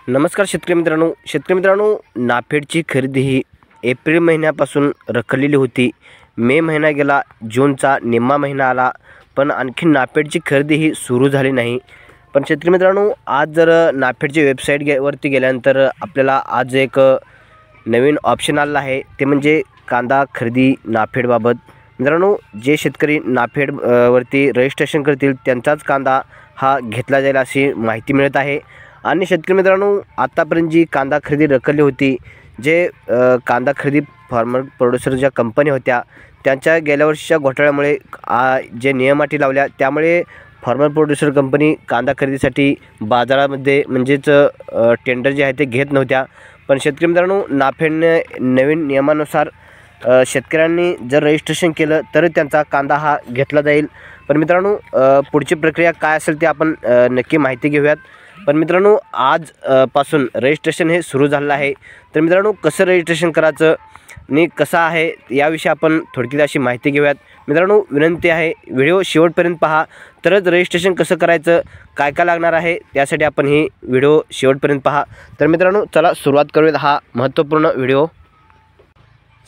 नमस्कार शेतकरी मित्रांनो, नाफेडची खरेदी ही एप्रिल महिन्यापासून रखडलेली होती। मे महिना गेला, जूनचा निम्मा महिना आला, पण आणखी नाफेडची खरेदी ही सुरू झाली नाही। पण शेतकरी मित्रांनो, आज जर नाफेडची वेबसाईट वरती गेल्यानंतर आपल्याला आज एक नवीन ऑप्शन आला आहे, ते म्हणजे कांदा खरेदी नाफेडबाबत। मित्रांनो, जे शेतकरी नाफेड वरती रजिस्ट्रेशन करतील त्यांचाच कांदा हा घेतला जाईल अशी माहिती मिळत आहे। आणि शेतकरी मित्रांनो, आतापर्यंत जी कांदा खरेदी रखडली होती, जे कांदा खरेदी फार्मर प्रोड्युसर ज्या कंपनी होत्या त्यांच्या गेल्या वर्षीच्या घोटाळ्यामुळे जे नियम अटी लावल्या, त्यामुळे फार्मर प्रोड्युसर कंपनी कांदा खरेदीसाठी बाजारामध्ये म्हणजेच टेंडर जे आहे ते घेत नव्हत्या। पण शेतकरी मित्रांनो, नाफेडने नवीन नियमानुसार शेतकऱ्यांनी जर रजिस्ट्रेशन केलं तर त्यांचा कांदा हा घेतला जाईल। पण मित्रांनो, पुढची प्रक्रिया काय असेल ते आपण नक्की माहिती घेऊयात। पण मित्रांनो, आज पासून रजिस्ट्रेशन हे सुरू झालं आहे। तर मित्रांनो, कसं रजिस्ट्रेशन करायचं आणि कसं आहे याविषयी आपण थोडक्यात अशी माहिती घेऊयात। मित्रांनो, विनंती आहे व्हिडिओ शेवटपर्यंत पहा, तरच रजिस्ट्रेशन कसं करायचं, काय काय लागणार आहे त्यासाठी आपण ही व्हिडिओ शेवटपर्यंत पहा। तर मित्रांनो, चला सुरुवात करूयात हा महत्त्वपूर्ण व्हिडिओ।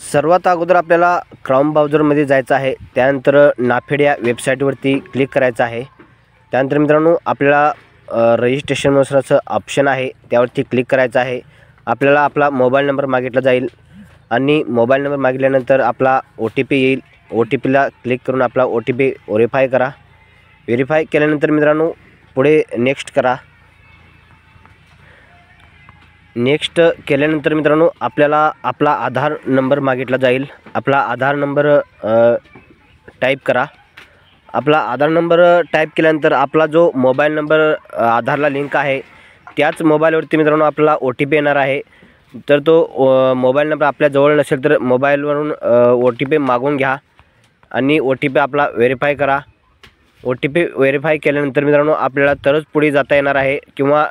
सर्वात अगोदर आपल्याला क्रोम ब्राउझरमध्ये जायचं आहे, त्यानंतर नाफेड या वेबसाईटवरती क्लिक करायचं आहे। त्यानंतर मित्रांनो, आपल्याला रजिस्ट्रेशननुसार असं ऑप्शन आहे त्यावरती क्लिक करायचं आहे। आपल्याला आपला मोबाईल नंबर मागितला जाईल आणि मोबाईल नंबर मागितल्यानंतर आपला OTP येईल। OTPला क्लिक करून आपला OTP व्हेरीफाय करा। व्हेरीफाय केल्यानंतर मित्रांनो, पुढे नेक्स्ट करा। नेक्स्ट केल्यानंतर मित्रांनो, आपल्याला आपला आधार नंबर मागितला जाईल। आपला आधार नंबर टाईप करा। आपला आधार नंबर टाईप केल्यानंतर आपला जो मोबाईल नंबर आधारला लिंक आहे त्याच मोबाईलवरती मित्रांनो आपला OTP येणार आहे। तर तो मोबाईल नंबर आपल्याजवळ नसेल तर मोबाईलवरून OTP मागून घ्या आणि OTP आपला व्हेरीफाय करा। OTP व्हेरीफाय केल्यानंतर मित्रांनो, आपल्याला तरच पुढे जाता येणार आहे, किंवा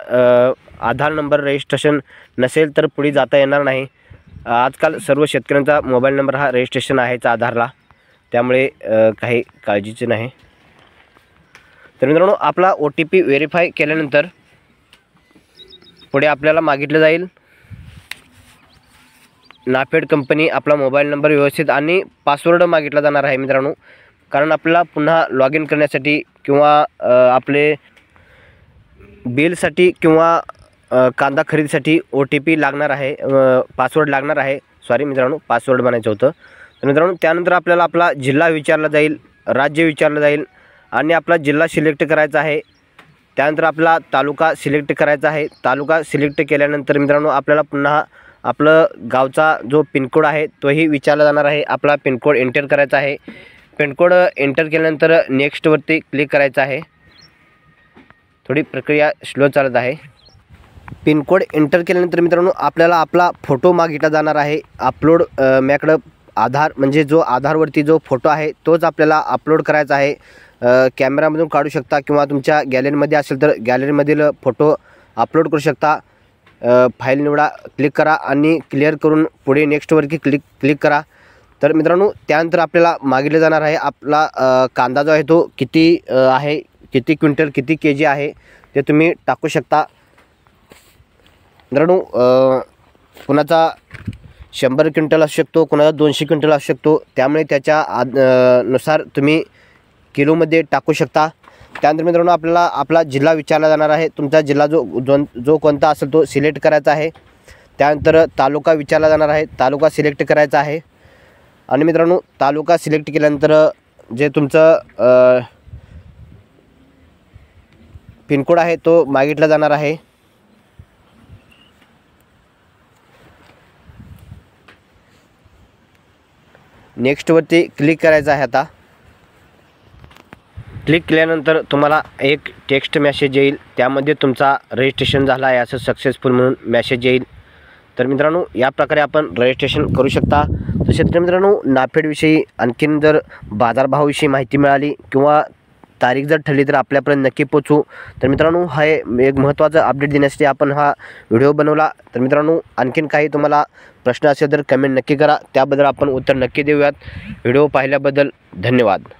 आधार नंबर रजिस्ट्रेशन नसेल तर पुढे जाता येणार नाही। आजकाल सर्व शेतकऱ्यांचा मोबाईल नंबर हा रजिस्ट्रेशन आहेच आधारला, त्यामुळे काही काळजीचे नाही। तर मित्रांनो, आपला OTP व्हेरीफाय केल्यानंतर पुढे आपल्याला मागितलं जाईल नाफेड कंपनी आपला मोबाईल नंबर व्यवस्थित आणि पासवर्ड मागितला जाणार आहे मित्रांनो, कारण आपल्याला पुन्हा लॉग इन करण्यासाठी किंवा आपले बिलसाठी किंवा कांदा खरेदीसाठी OTP लागणार आहे, पासवर्ड लागणार आहे। सॉरी मित्रांनो, पासवर्ड बनायचं होतं। तर मित्रांनो, त्यानंतर आपल्याला आपला जिल्हा विचारला जाईल, राज्य विचारलं जाईल आणि आपला जिल्हा सिलेक्ट करायचा आहे। त्यानंतर आपला तालुका सिलेक्ट करायचा आहे। तालुका सिलेक्ट केल्यानंतर मित्रांनो, आपल्याला पुन्हा आपलं गावचा जो पिनकोड आहे तोही विचारला जाणार आहे। आपला पिनकोड एंटर करायचा आहे। पिनकोड एंटर केल्यानंतर नेक्स्टवरती क्लिक करायचं आहे। थोडी प्रक्रिया स्लो चालत आहे। पिनकोड एंटर केल्यानंतर मित्रांनो, आपल्याला आपला फोटो मागितला जाणार आहे। अपलोड माझ्याकडं आधार म्हणजे जो आधारवरती जो फोटो आहे तोच आपल्याला अपलोड करायचा आहे। कॅमेरामधून काढू शकता किंवा तुमच्या गॅलरीमध्ये असेल तर गॅलरीमधील फोटो अपलोड करू शकता। फाईल निवडा, क्लिक करा आणि क्लिअर करून पुढे नेक्स्टवरती क्लिक करा। तर मित्रांनो, त्यानंतर आपल्याला मागितलं जाणार आहे आपला कांदा जो आहे तो किती आहे, किती क्विंटल, किती KG आहे ते तुम्ही टाकू शकता। मित्रांनो, कुणाचा 100 क्विंटल असू शकतो, कुणाचा 200 क्विंटल असू शकतो, त्यामुळे त्याच्या नुसार तुम्ही किलोमध्ये टाकू शकता। त्यानंतर मित्रांनो, आपल्याला आपला जिल्हा विचारला जाणार आहे। तुमचा जिल्हा जो कोणता असेल तो सिलेक्ट करायचा आहे। त्यानंतर तालुका विचारला जाणार आहे, तालुका सिलेक्ट करायचा आहे। आणि मित्रांनो, तालुका सिलेक्ट केल्यानंतर जे तुमचं पिनकोड आहे तो मागितला जाणार आहे। नेक्स्टवरती क्लिक करायचं आहे। आता क्लिक केल्यानंतर तुम्हाला एक टेक्स्ट मेसेज येईल, त्यामध्ये तुमचा रजिस्ट्रेशन झाला आहे असं सक्सेसफुल म्हणून मेसेज येईल। तर मित्रांनो, या प्रकारे आपण रजिस्ट्रेशन करू शकता। तर शेतकरी मित्रांनो, नाफेडविषयी आणखीन जर बाजारभावाविषयी माहिती मिळाली किंवा तारीख जर ठरली तर आपल्यापर्यंत नक्की पोचू। तर मित्रांनो, हा एक महत्त्वाचा अपडेट देण्यासाठी आपण हा व्हिडिओ बनवला। तर मित्रांनो, आणखीन काही तुम्हाला प्रश्न असेल तर कमेंट नक्की करा, त्याबद्दल आपण उत्तर नक्की देऊयात। व्हिडिओ पाहिल्याबद्दल धन्यवाद।